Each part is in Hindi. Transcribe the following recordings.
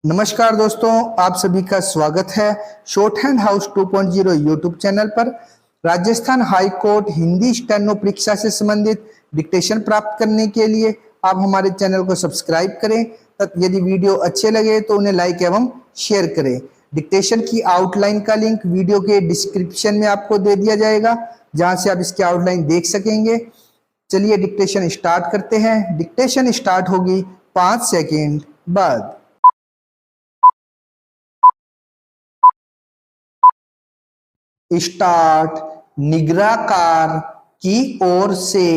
नमस्कार दोस्तों, आप सभी का स्वागत है short hand house 2.0 YouTube channel पर। Rajasthan high court Hindi steno परीक्षा से संबंधित डिक्टेशन प्राप्त करने के लिए आप हमारे चैनल को सब्सक्राइब करें तथा यदि वीडियो अच्छे लगे तो उन्हें लाइक एवं शेयर करें। डिक्टेशन की आउटलाइन का लिंक वीडियो के डिस्क्रिप्शन में आपको दे दिया जाएगा, जहां से आप इसकी आउटलाइन देख सकेंगे। चलिए डिक्टेशन स्टार्ट करते हैं। डिक्टेशन स्टार्ट होगी 5 सेकेंड बाद। स्टार्ट। निगराकार की ओर से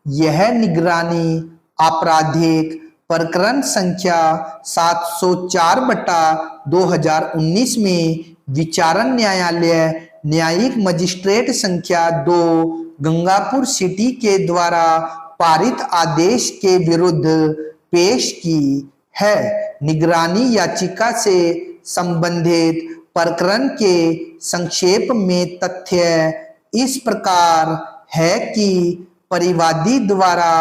यह निगरानी आपराधिक प्रकरण संख्या 704/2019 में विचारण न्यायालय न्यायिक मजिस्ट्रेट संख्या 2 गंगापुर सिटी के द्वारा पारित आदेश के विरुद्ध पेश की है। निगरानी याचिका से संबंधित प्रकरण के संक्षेप में तथ्य इस प्रकार है कि परिवादी द्वारा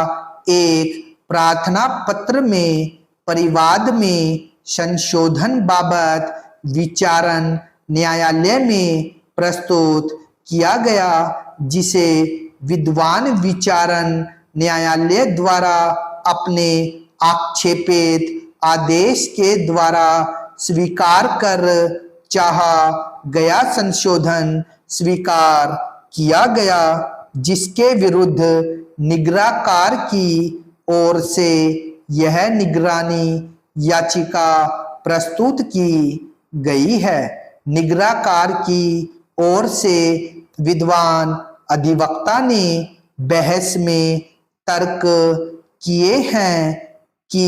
एक प्रार्थना पत्र में परिवाद में संशोधन बाबत विचारण न्यायालय में प्रस्तुत किया गया, जिसे विद्वान विचारण न्यायालय द्वारा अपने आक्षेपित आदेश के द्वारा स्वीकार कर चाहा गया संशोधन स्वीकार किया गया, जिसके विरुद्ध निगराकार की ओर से यह निगरानी याचिका प्रस्तुत की गई है। निगराकार की ओर से विद्वान अधिवक्ता ने बहस में तर्क किए हैं कि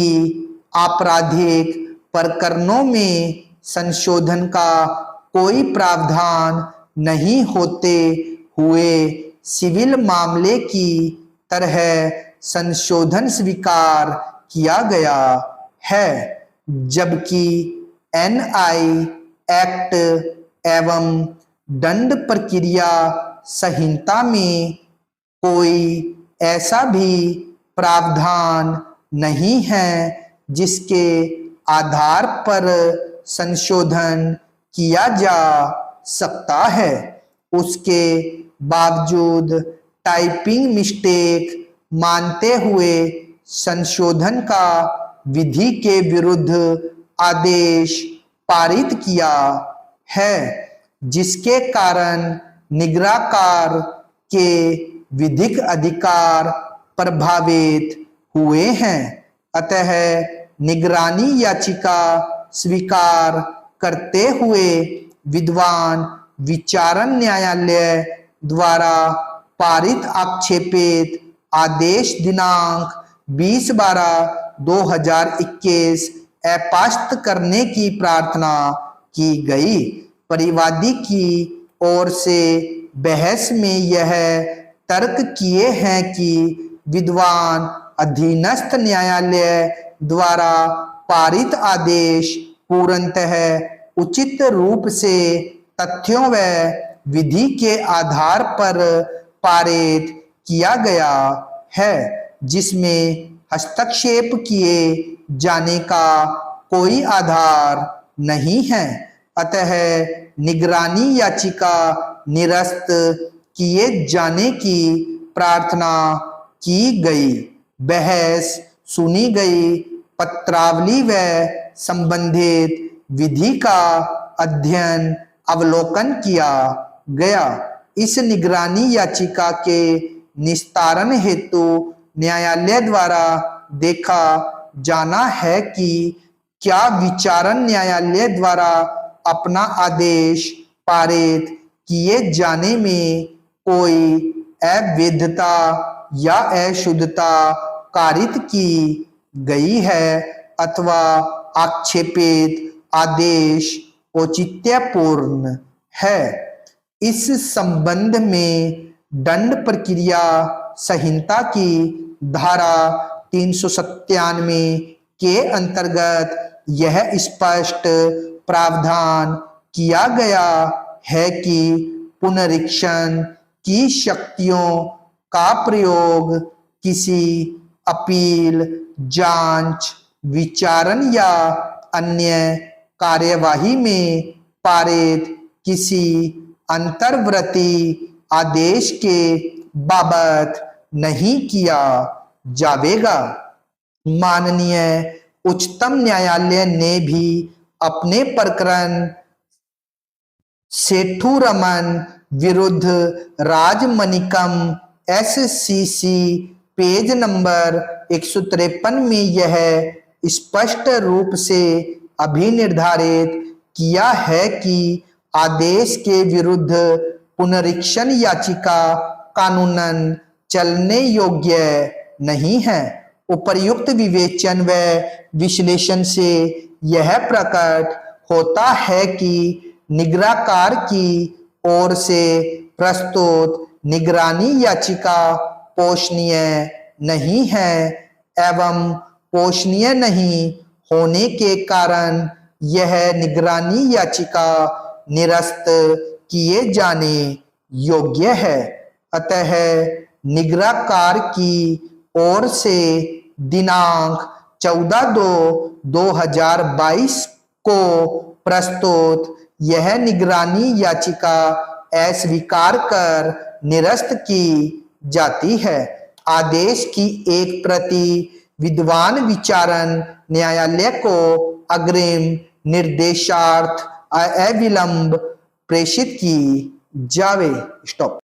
आपराधिक प्रकरणों में संशोधन का कोई प्रावधान नहीं होते हुए सिविल मामले की तरह संशोधन स्वीकार किया गया है, जबकि एनआई एक्ट एवं दंड प्रक्रिया संहिता में कोई ऐसा भी प्रावधान नहीं है जिसके आधार पर संशोधन किया जा सकता है। उसके बावजूद टाइपिंग मिस्टेक मानते हुए संशोधन का विधि के विरुद्ध आदेश पारित किया है, जिसके कारण निगराकार के विधिक अधिकार प्रभावित हुए हैं। अतः निगरानी याचिका स्वीकार करते हुए विद्वान विचारण न्यायालय द्वारा पारित आक्षेपित आदेश दिनांक 20/12/2021 अपास्त करने की प्रार्थना की गई। परिवादी की ओर से बहस में यह तर्क किए हैं कि विद्वान अधीनस्थ न्यायालय द्वारा पारित आदेश पूर्णतः उचित रूप से तथ्यों व विधि के आधार पर पारित किया गया है, जिसमें हस्तक्षेप किए जाने का कोई आधार नहीं है। अतः निगरानी याचिका निरस्त किए जाने की प्रार्थना की गई। बहस सुनी गई। पत्रावली व संबंधित विधि का अध्ययन अवलोकन किया गया। इस निगरानी याचिका के निस्तारण हेतु न्यायालय द्वारा देखा जाना है कि क्या विचारण न्यायालय द्वारा अपना आदेश पारित किए जाने में कोई अवैधता या अशुद्धता कारित की गई है अथवा आक्षेपित आदेश औचित्यपूर्ण है। इस संबंध में दंड प्रक्रिया संहिता की धारा 397 के अंतर्गत यह स्पष्ट प्रावधान किया गया है कि पुनरीक्षण की शक्तियों का प्रयोग किसी अपील, जांच, विचारण या अन्य कार्यवाही में पारित किसी अंतर्वर्ती आदेश के बाबत नहीं किया जाएगा। माननीय उच्चतम न्यायालय ने भी अपने प्रकरण सेठुरमन विरुद्ध राजमणिकम SCC पेज नंबर 153 में यह स्पष्ट रूप से अभिनिर्धारित किया है कि आदेश के विरुद्ध पुनरीक्षण याचिका कानूनन चलने योग्य नहीं है। उपर्युक्त विवेचन व विश्लेषण से यह प्रकट होता है कि निगराकार की ओर से प्रस्तुत निगरानी याचिका पोषणीय नहीं है एवं पोषणीय नहीं होने के कारण यह निगरानी याचिका निरस्त किए जाने योग्य है। अतः निगराकार की ओर से दिनांक 14/2/2022 को प्रस्तुत यह निगरानी याचिका अस्वीकार कर निरस्त की जाती है। आदेश की एक प्रति विद्वान विचारण न्यायालय को अग्रिम निर्देशार्थ अविलंब प्रेषित की जावे। स्टॉप।